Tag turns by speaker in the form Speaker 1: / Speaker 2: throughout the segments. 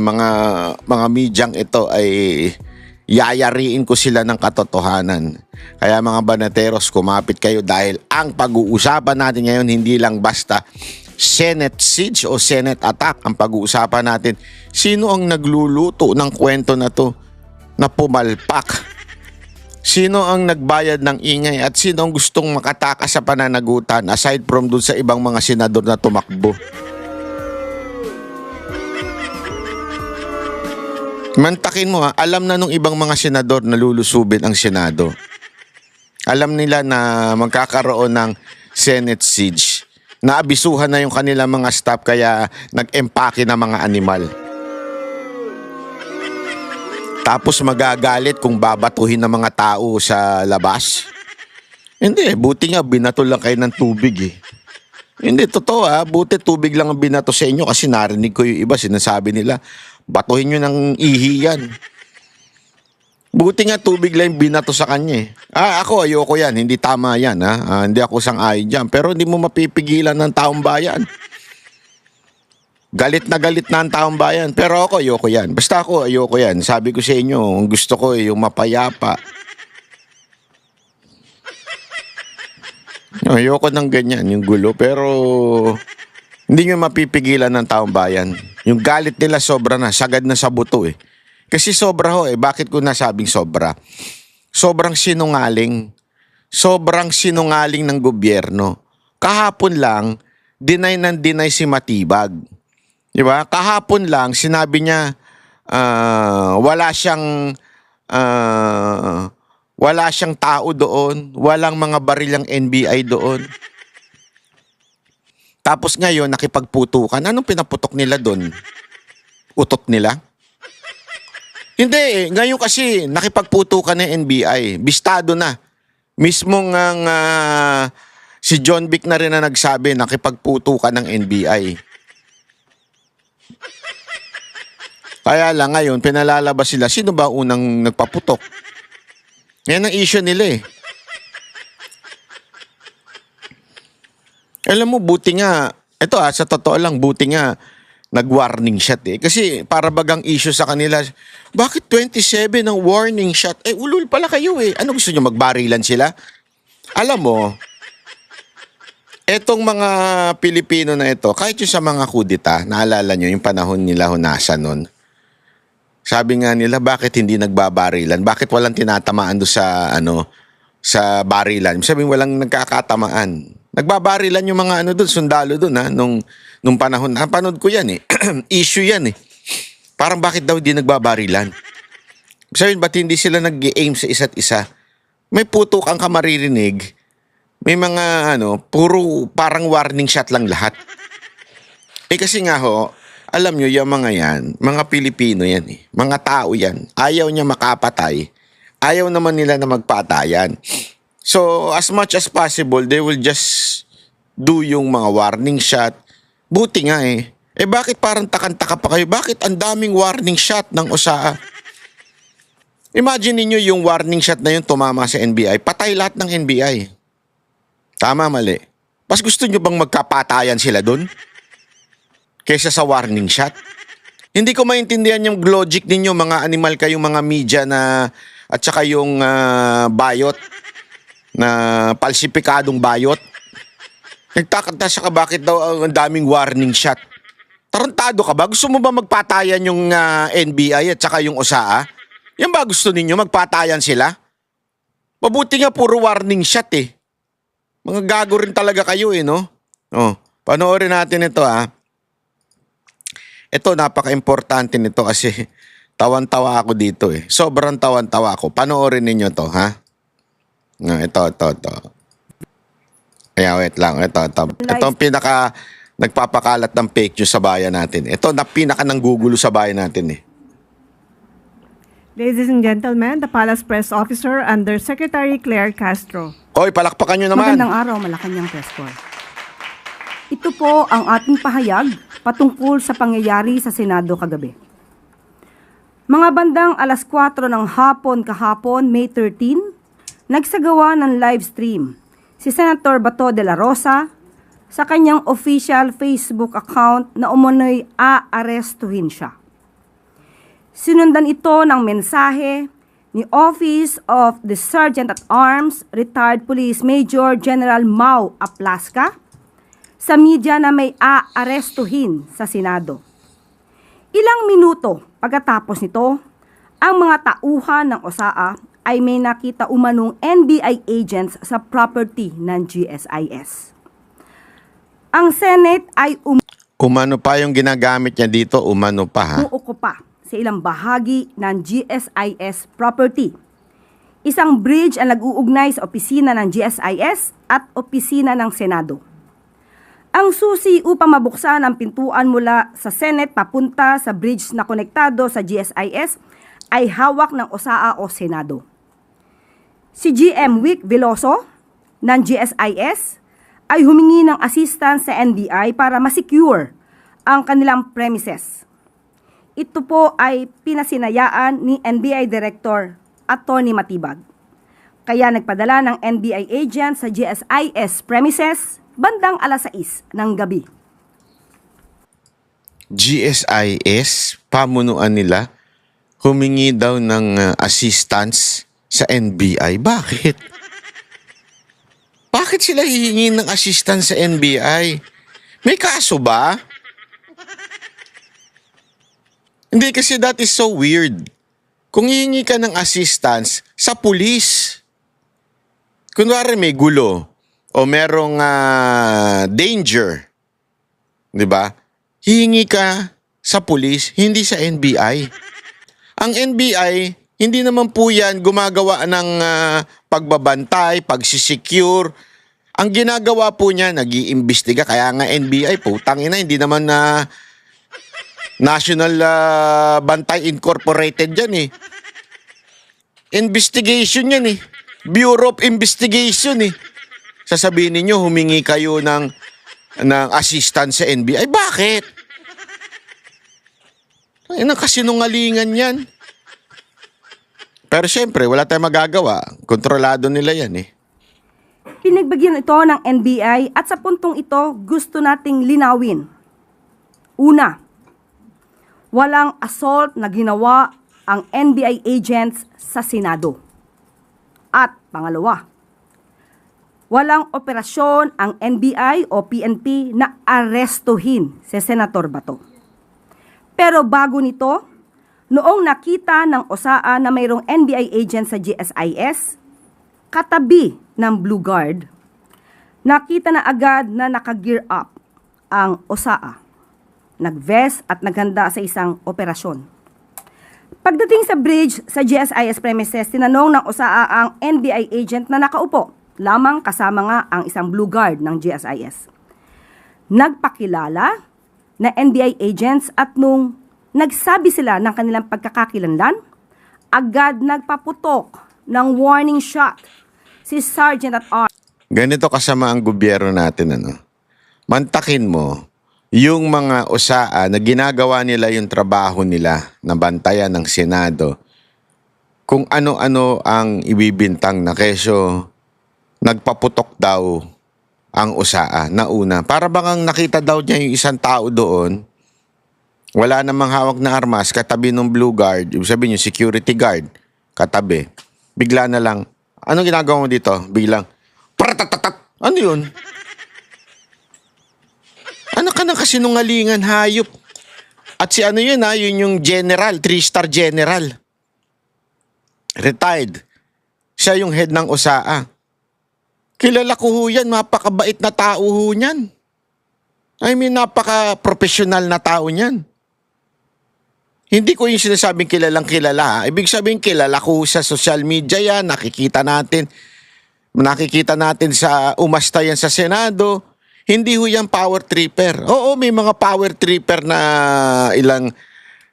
Speaker 1: mga medyang ito ay yayariin ko sila ng katotohanan. Kaya mga banateros, kumapit kayo dahil ang pag-uusapan natin ngayon hindi lang basta Senate siege o Senate attack. Ang pag-uusapan natin, sino ang nagluluto ng kwento na to na pumalpak? Sino ang nagbayad ng ingay at sino ang gustong makatakas sa pananagutan aside from dun sa ibang mga senador na tumakbo? Mantakin mo alam na nung ibang mga senador na lulusubin ang Senado. Alam nila na magkakaroon ng Senate siege. Naabisuhan na yung kanilang mga staff kaya nag-empake na mga animal. Tapos magagalit kung babatuhin ng mga tao sa labas. Hindi, buti nga binato lang kayo ng tubig eh. Hindi, totoo buti tubig lang ang binato sa inyo kasi narinig ko yung iba, sinasabi nila, batuhin nyo ng ihi yan. Buti nga tubig lang yung binato sa kanya eh. Ako ayoko yan, hindi tama yan hindi ako sang-ayon dyan. Pero hindi mo mapipigilan ng taong bayan. Galit na ang taong bayan. Pero ako ayoko yan. Basta ako ayoko yan. Sabi ko sa inyo, ang gusto ko yung mapayapa. Ayoko ng ganyan, yung gulo. Pero hindi nyo mapipigilan ng taong bayan. Yung galit nila sobra na, sagad na sa buto eh. Kasi sobra bakit ko nasabing sobra? Sobrang sinungaling. Sobrang sinungaling ng gobyerno. Kahapon lang, deny si Matibag. Diba? Kahapon lang, sinabi niya, wala siyang tao doon, walang mga barilang NBI doon. Tapos ngayon, nakipagputukan. Anong pinaputok nila doon? Utot nila? Hindi, ngayon kasi nakipagputukan ng NBI. Bistado na. Mismong si John Vic na rin na nagsabi, nakipagputukan ng NBI. Kaya lang ngayon, pinalalabas sila. Sino ba unang nagpaputok? Yan ang issue nila eh. Alam mo, buti nga, ito sa totoo lang, buti nga, nag-warning shot eh. Kasi para bagang issue sa kanila, bakit 27 ang warning shot? Ulul pala kayo eh. Ano gusto nyo, magbarilan sila? Alam mo, etong mga Pilipino na ito, kahit yung sa mga kudita, naalala nyo yung panahon nila Hunasan nun, sabi nga nila, bakit hindi nagbabarilan? Bakit walang tinatamaan doon sa barilan? Sabi walang nagkakatamaan. Nagbabarilan yung mga doon, sundalo doon nung panahon. Napanood ko yan eh. Issue yan eh. Parang bakit daw hindi nagbabarilan? Sabi ba't hindi sila nag-aim sa isa't isa? May putok ang kamaririnig. May mga puro parang warning shot lang lahat. Kasi nga alam nyo, yung mga yan, mga Pilipino yan eh. Mga tao yan. Ayaw niya makapatay. Ayaw naman nila na magpatayan. So, as much as possible, they will just do yung mga warning shot. Buti nga eh. Bakit parang takang-taka pa kayo? Bakit ang daming warning shot ng USA? Imagine niyo yung warning shot na yun tumama sa NBI. Patay lahat ng NBI. Tama, mali. Mas gusto nyo bang magkapatayan sila dun? Kaysa sa warning shot. Hindi ko maintindihan yung logic ninyo, mga animal kayong mga media na at saka yung bayot na palsipikadong bayot. Nagtakanta siya ka bakit daw ang daming warning shot. Tarantado ka ba? Gusto mo ba magpatayan yung NBI at saka yung USA? Yan ba gusto ninyo? Magpatayan sila? Mabuti nga puro warning shot eh. Mga gago rin talaga kayo eh, no? Panoorin natin ito Ito, napaka-importante nito kasi tawan-tawa ako dito eh. Sobrang tawan-tawa ako. Panoorin ninyo to, ha? Ito. Wait lang. Ito ang pinaka nagpapakalat ng fake news sa bayan natin. Ito na pinaka nanggugulo sa bayan natin eh.
Speaker 2: Ladies and gentlemen, the Palace Press Officer under Secretary Claire Castro.
Speaker 1: Oy, palakpakan nyo naman.
Speaker 2: Magandang araw, Malacanang Press Corps. Ito po ang ating pahayag patungkol sa pangyayari sa Senado kagabi. Mga bandang 4:00 ng hapon kahapon, May 13, nagsagawa ng live stream si Senator Bato de la Rosa sa kanyang official Facebook account na umano'y aarestuhin siya. Sinundan ito ng mensahe ni Office of the Sergeant at Arms, Retired Police Major General Mau Aplaska sa media na may aarestuhin sa Senado. Ilang minuto pagkatapos nito, ang mga tauhan ng OSAA ay may nakita umanong NBI agents sa property ng GSIS. Ang Senate ay
Speaker 1: Umano pa yung ginagamit niya dito, umano pa ha.
Speaker 2: umuukupa sa ilang bahagi ng GSIS property. Isang bridge ang nag-uugnay sa opisina ng GSIS at opisina ng Senado. Ang susi upang mabuksan ang pintuan mula sa Senate papunta sa bridge na konektado sa GSIS ay hawak ng OSAA o Senado. Si GM Vic Veloso ng GSIS ay humingi ng assistance sa NBI para masecure ang kanilang premises. Ito po ay pinasinayaan ni NBI Director Atty. Matibag. Kaya nagpadala ng NBI agent sa GSIS premises bandang alas 6 ng gabi.
Speaker 1: GSIS, pamunuan nila, humingi daw ng assistance sa NBI. Bakit? Bakit sila hihingi ng assistance sa NBI? May kaso ba? Hindi, kasi that is so weird. Kung hihingi ka ng assistance sa pulis, kunwari may gulo o merong danger, di ba? Hihingi ka sa pulis, hindi sa NBI. Ang NBI, hindi naman po yan gumagawa ng pagbabantay, pagsisecure. Ang ginagawa po niya, nag-iimbestiga. Kaya nga NBI, putang ina, hindi naman National Bantay Incorporated yan eh. Investigation yan eh. Bureau of Investigation eh. Sasabihin ninyo, humingi kayo ng assistance sa NBI. Bakit? Ay, kasinungalingan yan. Pero syempre, wala tayong magagawa. Kontrolado nila yan eh.
Speaker 2: Pinagbagyan ito ng NBI at sa puntong ito gusto nating linawin. Una, walang assault na ginawa ang NBI agents sa Senado. At pangalawa, walang operasyon ang NBI o PNP na arestuhin si Senator Bato. Pero bago nito, noong nakita ng OSAA na mayroong NBI agent sa GSIS, katabi ng Blue Guard, nakita na agad na naka-gear up ang OSAA. Nag-vest at naghanda sa isang operasyon. Pagdating sa bridge sa GSIS premises, tinanong ng OSAA ang NBI agent na nakaupo, lamang kasama nga ang isang Blue Guard ng GSIS. Nagpakilala na NBI agents at nung nagsabi sila ng kanilang pagkakakilanlan, agad nagpaputok ng warning shot si Sergeant at Arms.
Speaker 1: Ganito kasama ang gobyerno natin, ano? Mantakin mo yung mga OSAA na ginagawa nila yung trabaho nila na bantayan ng Senado, kung ano-ano ang ibibintang na keso nagpaputok daw ang OSAA na una. Para bang nakita daw niya yung isang tao doon, wala namang hawak na armas, katabi ng Blue Guard, ibig sabihin yung security guard, katabi. Bigla na lang, anong ginagawa mo dito? Biglang, paratatat! Ano yun? Ano ka na kasinungalingan, hayop? At si ano yun yun yung general, 3-star general. Retired. Siya yung head ng OSAA. Kilala ko ho yan, mapakabait na tao ho niyan. I mean, napaka-professional na tao niyan. Hindi ko yung sinasabing kilalang kilala. Ibig sabihin, kilala ko sa social media yan, nakikita natin sa umasta yan sa Senado. Hindi ho yan power tripper. Oo, may mga power tripper na ilang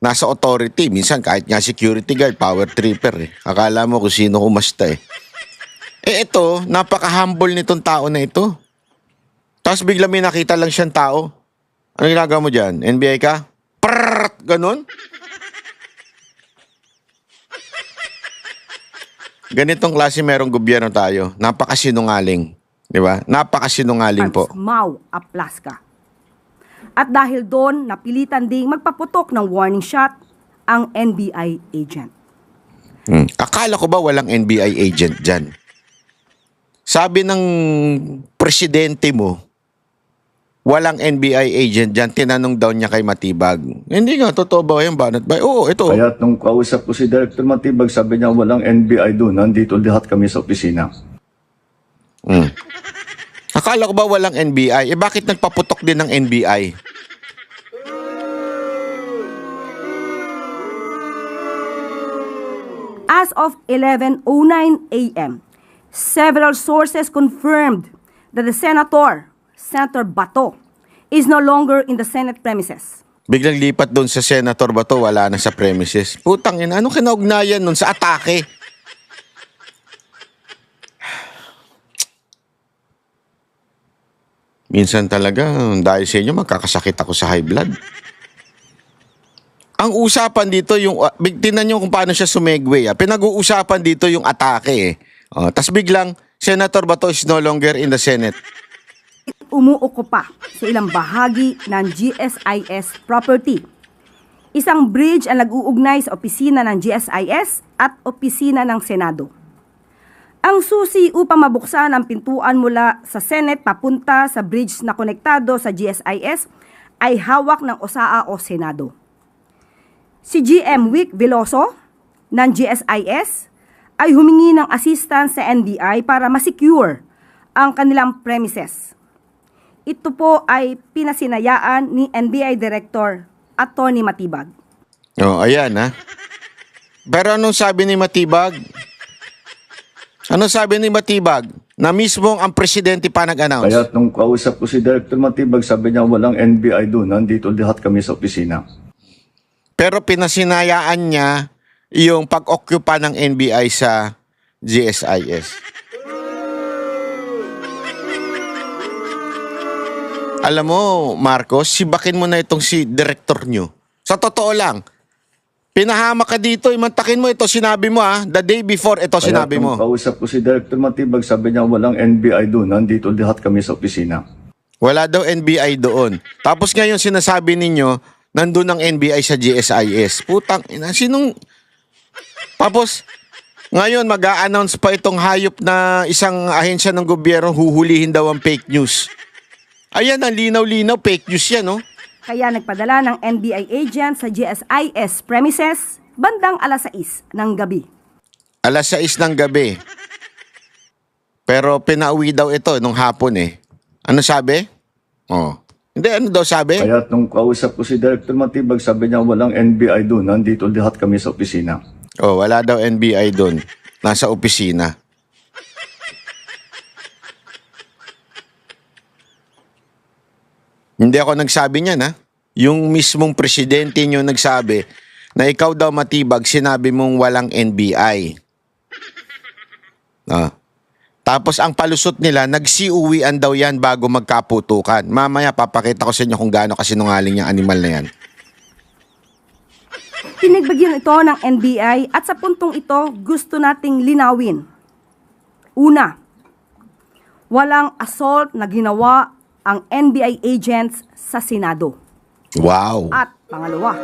Speaker 1: nasa authority. Minsan kahit nga security guard, power tripper eh. Akala mo kung sino umasta eh. Eh ito, napaka-humble nitong tao na ito. Tapos bigla may nakita lang siyang tao. Ano ginagawa mo dyan? NBI ka? Prrrrt! Ganon? Ganitong klase merong gobyerno tayo. Napakasinungaling. Di ba? Napakasinungaling po.
Speaker 2: Mau Aplaska. At dahil doon, napilitan ding magpaputok ng warning shot ang NBI agent.
Speaker 1: Akala ko ba walang NBI agent dyan? Sabi ng presidente mo, walang NBI agent dyan. Tinanong daw niya kay Matibag. Hindi nga, totoo ba yan? Banat ba? Oo, ito.
Speaker 3: Kaya nung kausap ko si Director Matibag, sabi niya walang NBI doon. Nandito lahat kami sa opisina.
Speaker 1: Akala ko ba walang NBI? Bakit nagpaputok din ng NBI?
Speaker 2: As of 11:09 a.m., several sources confirmed that the Senator Bato, is no longer in the Senate premises.
Speaker 1: Biglang lipat doon sa Senator Bato, wala na sa premises. Putang ina, anong kinaugnayan nun sa atake? Minsan talaga, dahil sa inyo, magkakasakit ako sa high blood. Ang usapan dito, tingnan nyo kung paano siya sumegway. Pinag-uusapan dito yung atake eh. Tas biglang, Senator Bato is no longer in the Senate.
Speaker 2: Umuukupa sa ilang bahagi ng GSIS property. Isang bridge ang nag-uugnay sa opisina ng GSIS at opisina ng Senado. Ang susi upang mabuksan ang pintuan mula sa Senate papunta sa bridge na konektado sa GSIS ay hawak ng OSAA o Senado. Si GM Vic Veloso ng GSIS ay humingi ng assistance sa NBI para masecure ang kanilang premises. Ito po ay pinasinayaan ni NBI Director Atty. Matibag.
Speaker 1: Ayan ha. Pero anong sabi ni Matibag? Anong sabi ni Matibag? Na mismo ang presidente pa nag-announce.
Speaker 3: Kaya nung kausap ko si Director Matibag, sabi niya walang NBI doon. Nandito lahat kami sa opisina.
Speaker 1: Pero pinasinayaan niya yung pag-occupy ng NBI sa GSIS. Alam mo, Marcos, sibakin mo na itong si director nyo. Sa totoo lang, pinahama ka dito, imantakin mo ito, sinabi mo the day before ito sinabi mo.
Speaker 3: Kaya nung kausap ko si Director Matibag, sabi niya walang NBI doon. Nandito lahat kami sa opisina.
Speaker 1: Wala daw NBI doon. Tapos ngayon sinasabi ninyo, nandun ang NBI sa GSIS. Putang ina, sinong... Tapos, ngayon mag-a-announce pa itong hayop na isang ahensya ng gobyerno huhulihin daw ang fake news. Ayan, ang linaw-linaw, fake news yan, no?
Speaker 2: Kaya nagpadala ng NBI agent sa GSIS premises bandang alas 6 ng gabi.
Speaker 1: Alas 6 ng gabi. Pero pinauwi daw ito nung hapon eh. Ano sabi? Hindi, ano daw sabi?
Speaker 3: Kaya nung kausap ko si Director Matibag, sabi niya walang NBI doon. Nandito lahat kami sa opisina.
Speaker 1: Wala daw NBI doon. Nasa opisina. Hindi ako nagsabi niyan, ha? Yung mismong presidente nyo nagsabi na ikaw daw Matibag, sinabi mong walang NBI. Tapos ang palusot nila, nagsiuwian daw yan bago magkaputukan. Mamaya papakita ko sa inyo kung gaano kasinungaling yung animal na yan.
Speaker 2: Pinagbagyan ito ng NBI at sa puntong ito gusto nating linawin. Una, walang assault na ginawa ang NBI agents sa Senado.
Speaker 1: Wow.
Speaker 2: At pangalawa,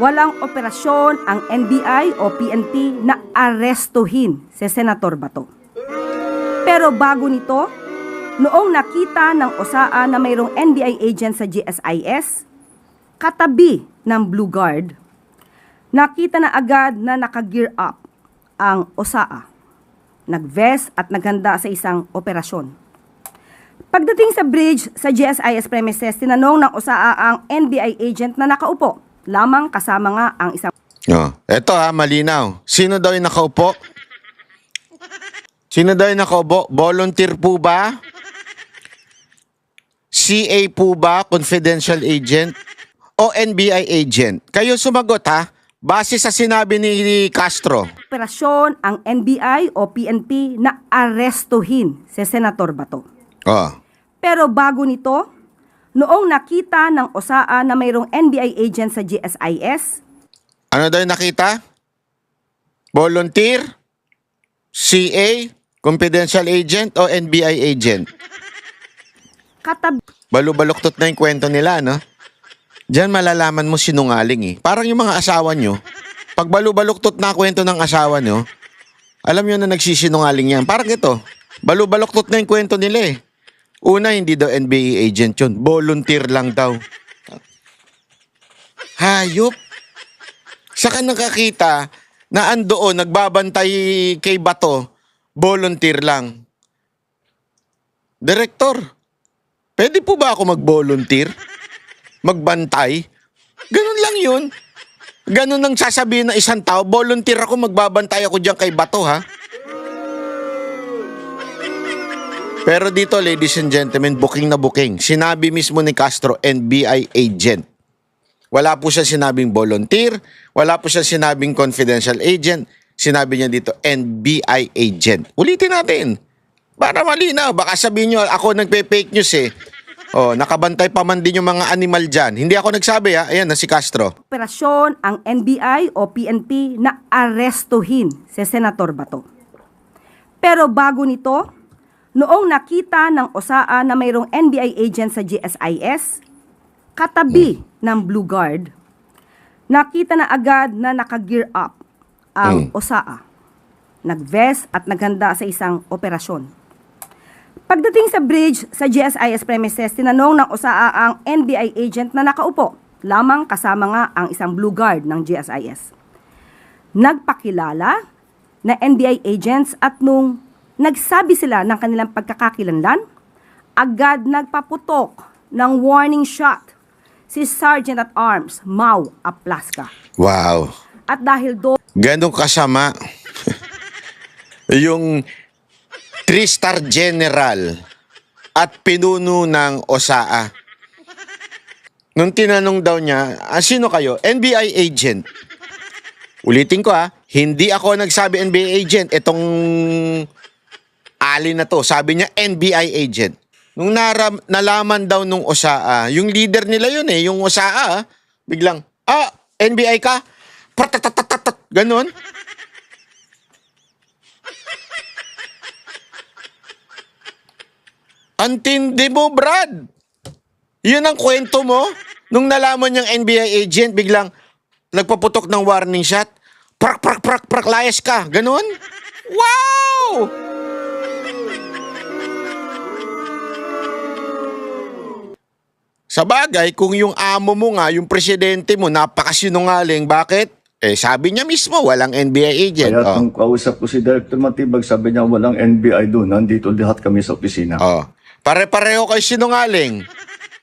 Speaker 2: walang operasyon ang NBI o PNP na arestuhin si Senator Bato. Pero bago nito, noong nakita ng OSAA na mayroong NBI agent sa GSIS, katabi ng Blue Guard, nakita na agad na naka-gear up ang OSAA. Nag-vest at naghanda sa isang operasyon. Pagdating sa bridge sa GSIS premises, tinanong ng OSAA ang NBI agent na nakaupo, lamang kasama nga ang isang...
Speaker 1: Eto malinaw. Sino daw yung nakaupo? Sino daw yung nakaupo? Volunteer po ba? CA po ba? Confidential agent? O NBI agent? Kayo sumagot ha? Base sa sinabi ni Castro.
Speaker 2: Operasyon ang NBI o PNP na arestuhin si Senator Bato. Pero bago nito, noong nakita ng OSAA na mayroong NBI agent sa GSIS,
Speaker 1: ano daw yung nakita? Volunteer? CA? Confidential agent? O NBI agent?
Speaker 2: katabi
Speaker 1: Balubaluktot na yung kwento nila, no? Diyan malalaman mo sinungaling eh. Parang yung mga asawa nyo, pag balubaluktot na kwento ng asawa nyo, alam nyo na nagsisinungaling yan. Parang ito, balubaluktot na yung kwento nila eh. Una, hindi daw NBA agent yun. Volunteer lang daw. Hayop. Saka nakakita na andoon, nagbabantay kay Bato, volunteer lang. Direktor, pwede po ba ako mag-volunteer? Magbantay? Ganun lang yun. Ganun ang sasabihin ng isang tao, volunteer ako, magbabantay ako dyan kay Bato, ha? Pero dito, ladies and gentlemen, booking na booking. Sinabi mismo ni Castro, NBI agent. Wala po siya sinabing volunteer, wala po siya sinabing confidential agent. Sinabi niya dito, NBI agent. Ulitin natin. Para malinaw, baka sabihin nyo, ako nagpe-fake news eh. Oh, nakabantay pa man din yung mga animal dyan. Hindi ako nagsabi ha. Ayan na si Castro.
Speaker 2: Operasyon ang NBI o PNP na arestuhin si Senator Bato. Pero bago nito, noong nakita ng OSAA na mayroong NBI agent sa GSIS, katabi ng Blue Guard, nakita na agad na naka-gear up ang OSAA. Nag-vest at naghanda sa isang operasyon. Pagdating sa bridge sa GSIS premises, tinanong ng OSAA ang NBI agent na nakaupo, lamang kasama nga ang isang Blue Guard ng GSIS. Nagpakilala na NBI agents at nung nagsabi sila ng kanilang pagkakakilanlan, agad nagpaputok ng warning shot si Sergeant at Arms Mau Aplaska.
Speaker 1: Wow.
Speaker 2: At dahil doon,
Speaker 1: Ganong kasama. Yung 3-star general at pinuno ng OSAA. Nung tinanong daw niya, sino kayo? NBI agent. Ulitin ko hindi ako nagsabi NBI agent. Itong alin na to, sabi niya NBI agent. Nung nalaman daw nung OSAA, yung leader nila yun yung OSAA, biglang, NBI ka? Pratatatat, ganun. Antindi mo, Brad. Yun ang kwento mo. Nung nalaman niyang NBI agent, biglang nagpaputok ng warning shot. Prak, prak, prak, prak, layas ka. Ganun? Wow! Sa bagay, kung yung amo mo nga, yung presidente mo, napakasinungaling, bakit? Sabi niya mismo, walang NBI agent.
Speaker 3: Kaya nung kausap ko si Director Matibag, sabi niya walang NBI doon. Nandito lahat kami sa opisina.
Speaker 1: Pare-pareho kayo sinungaling.